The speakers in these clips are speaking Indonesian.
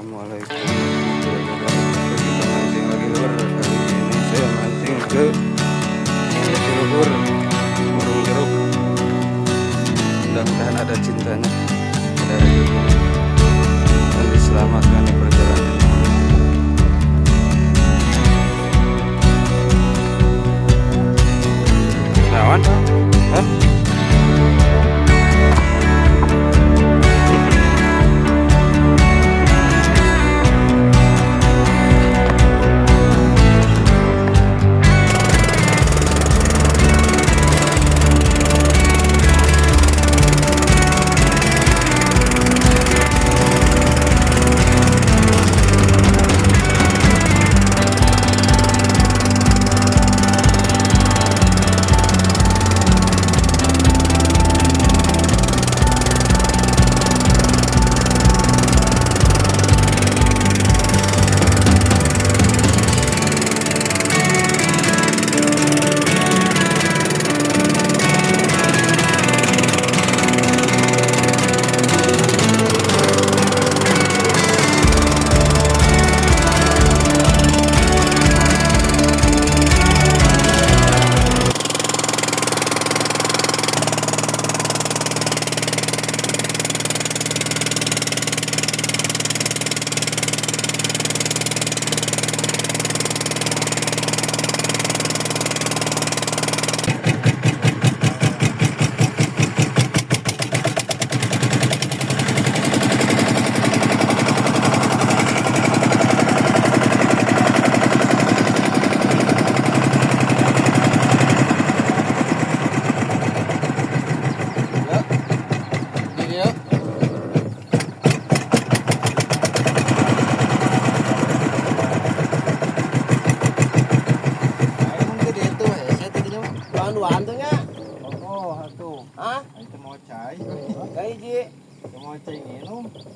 Assalamualaikum warahmatullahi wabarakatuh. Kita mancing lagi lur. Kali ini saya mancing ke Ciluhur, Murung Jeruk. Mudah-mudahan ada cintanya, ada rezekinya, dan diselamatkan di perjalanan. Lawan? Hah?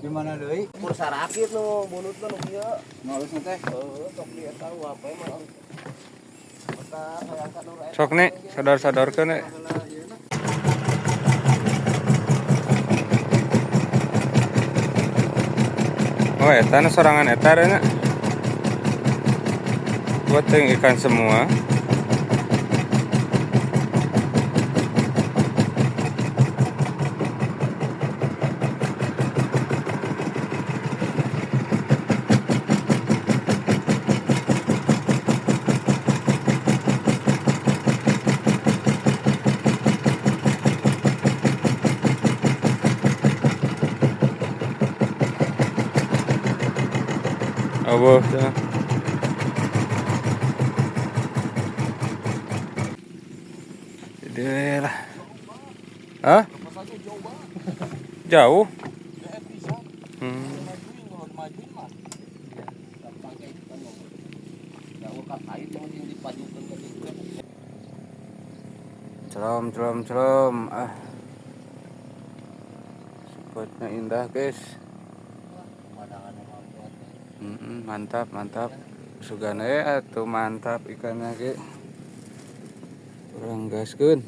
Gimana deui? Pursa rakit nu bunutna nu kieu. Ngaus teh. Sok lihat tahu apa emang. Kita hayangkan nu raek. Sok nih, sadar-sadarkeun nih. Oh, eta nu sorangan eta nya. Buat teuing ikan semua. Awah, ya. Jadi lah. Hah? Jauh? Celom. Spotnya indah, guys. Mantap. Sugana atuh mantap ikannya ge. Urang gaskeun.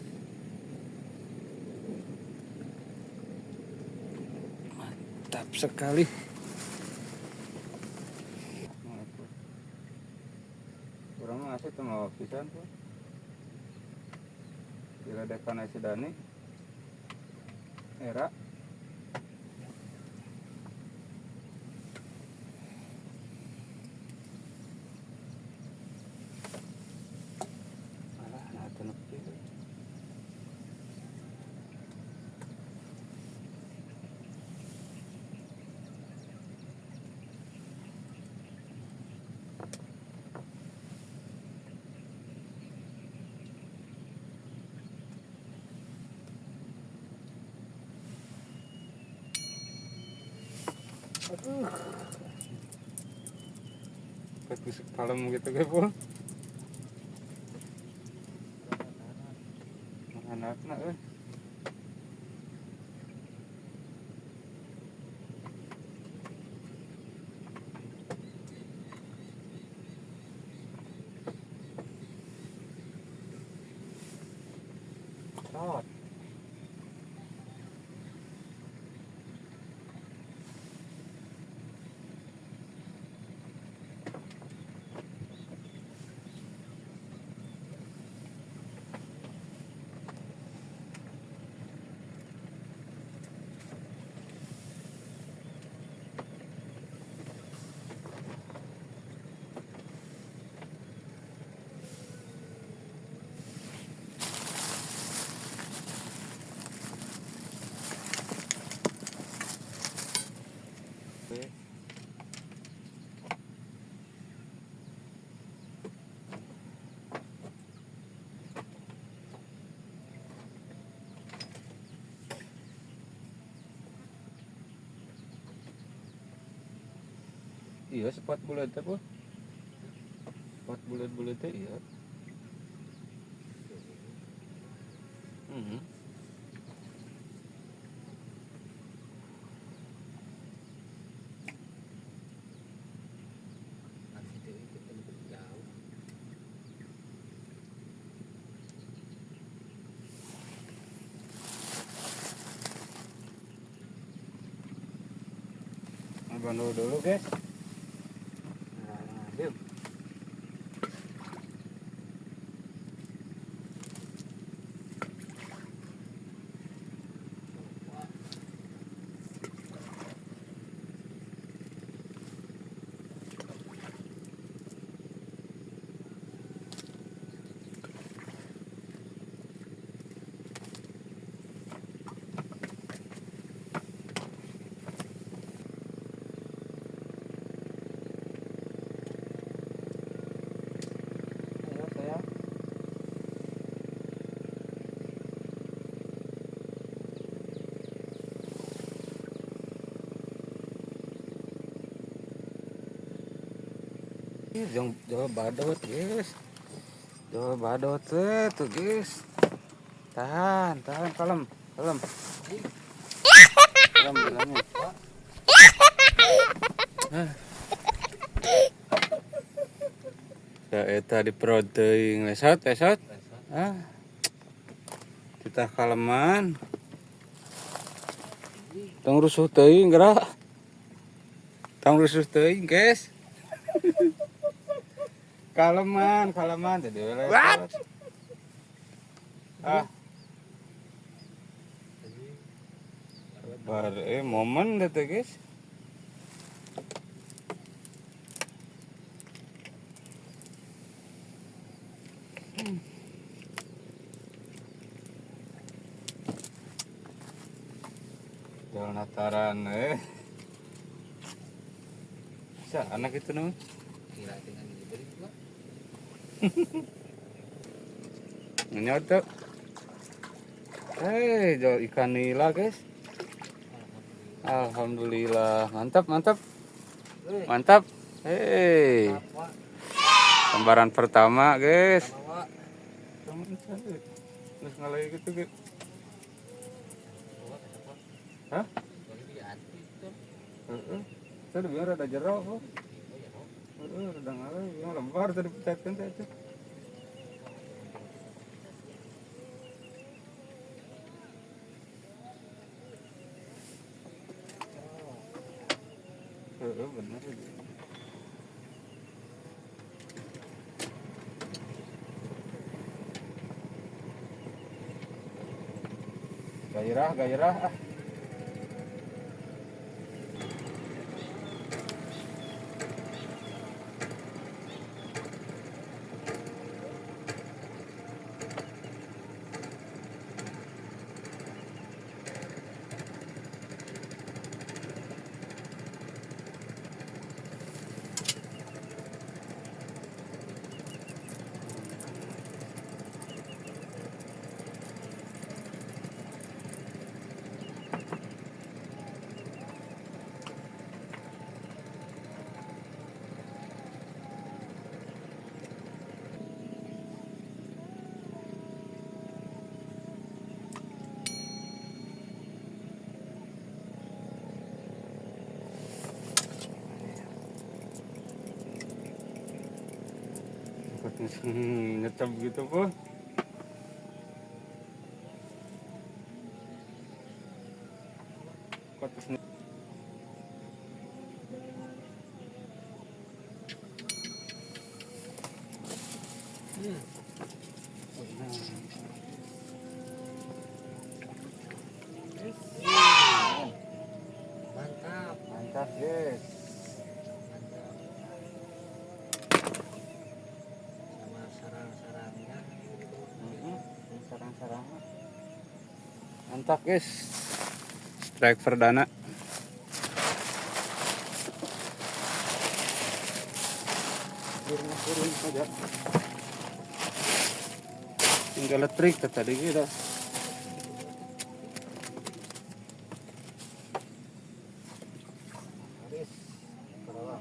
Mantap sekali. Urang ngasih teu mawa pisan tuh. Diledekan si Dani. Era. Bagus kalem gitu ke pun. Anakna euy. Tot. Iya spot bulat apa? Spot bulat-bulat iya. Mhm. Abang dulu guys. Nah, yuk. Ayo sayang. Jawa badut guys. Jawa badut tuh guys. Tahan, kalem, kalem. Kalem bilangnya. Ah. Ya eta di perut teuing lesot. Ah. Kita kaleman. Tong rusuh teuing gerak. Tong rusuh teuing guys. Kaleman jadi lesot. Ah. Momen deh guys. Jalan Nataran bisa anak itu nih. Kira dengan diberi juga. Nyoto. Jual ikan nila guys. Alhamdulillah, mantap. Lembaran pertama guys. Terus ngalai gitu guys. Hah? Tadi biar ada jeruk kok. Udah ngalai, yang lembar tadi pecahkan itu. Benar. Gairah. Nyetep gitu pun. Mantap guys. Sama sarang-sarangnya. Sarang-sarangnya. Mantap guys. Strike perdana. Turun saja. Tinggal elektrik tadi kita. Habis. Kalau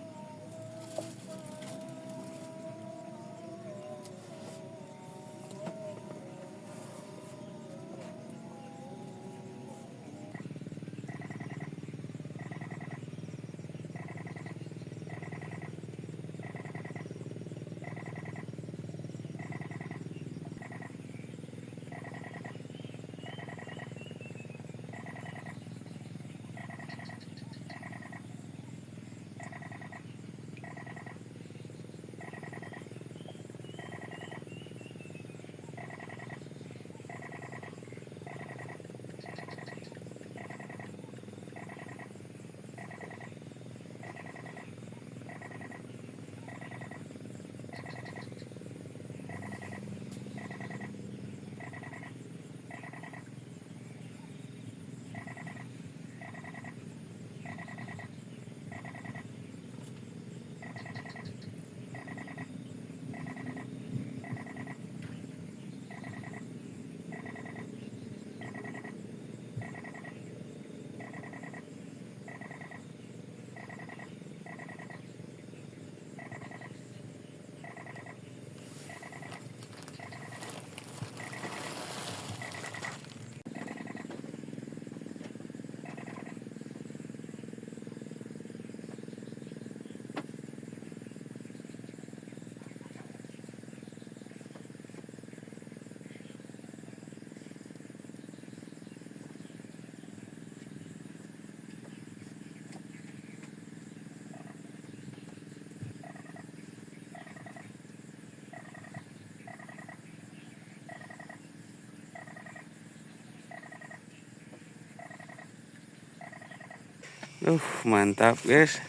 Mantap guys.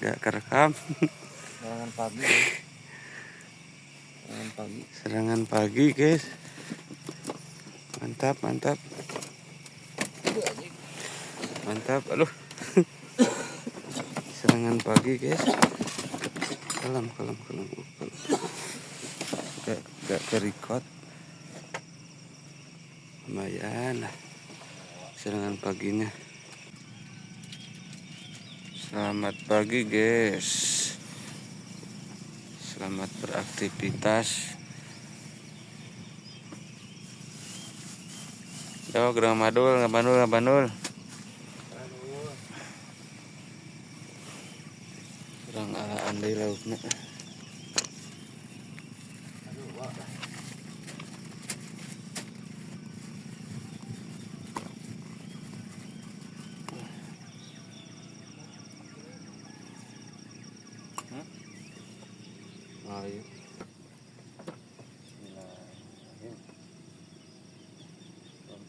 Gak kerekam. Serangan pagi ya. Serangan pagi. Serangan pagi guys. Mantap, mantap. Mantap, aduh. Serangan pagi guys. Kalem. Gak kerikot. Lumayan lah. Serangan paginya. Selamat pagi guys. Selamat beraktivitas. Yo, gerang bandul. Gerang ala andai laukna. Ayo.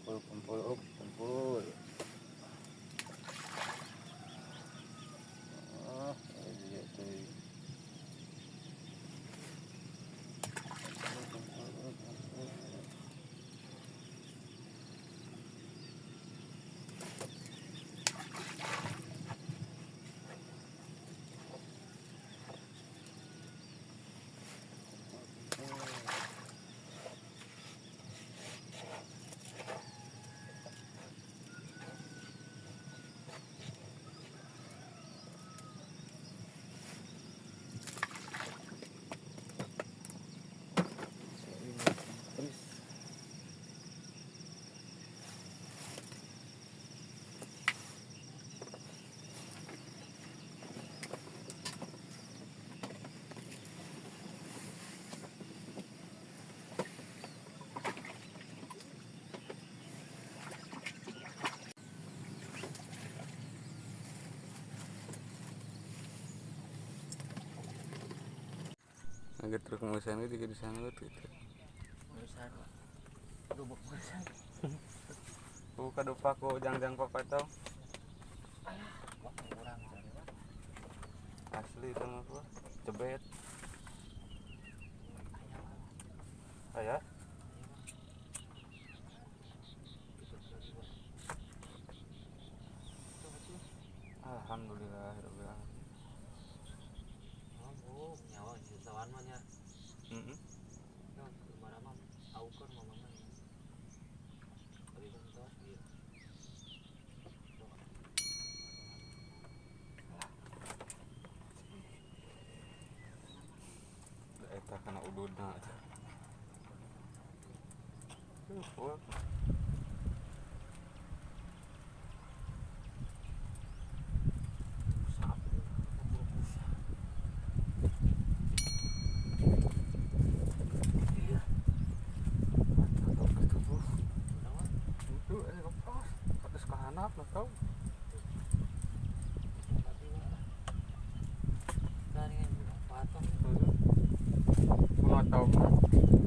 Kumpul. Iya tuh. Agak truk musan itu jadi sanggut gitu. Musan. Dubuk musan. Buka dupa ko jangjang papa tau. Wah, kurang cari. Asli itu mah gua. Cebet. Aya. Alhamdulillah. Nyawa sawan mah nya. Heeh. Nah, kemana mah aukeun mah mah. Tapi bentos gitu. Eta kana ududna. Full. Anak lah kau. Garing patok. Pulau tahu mah.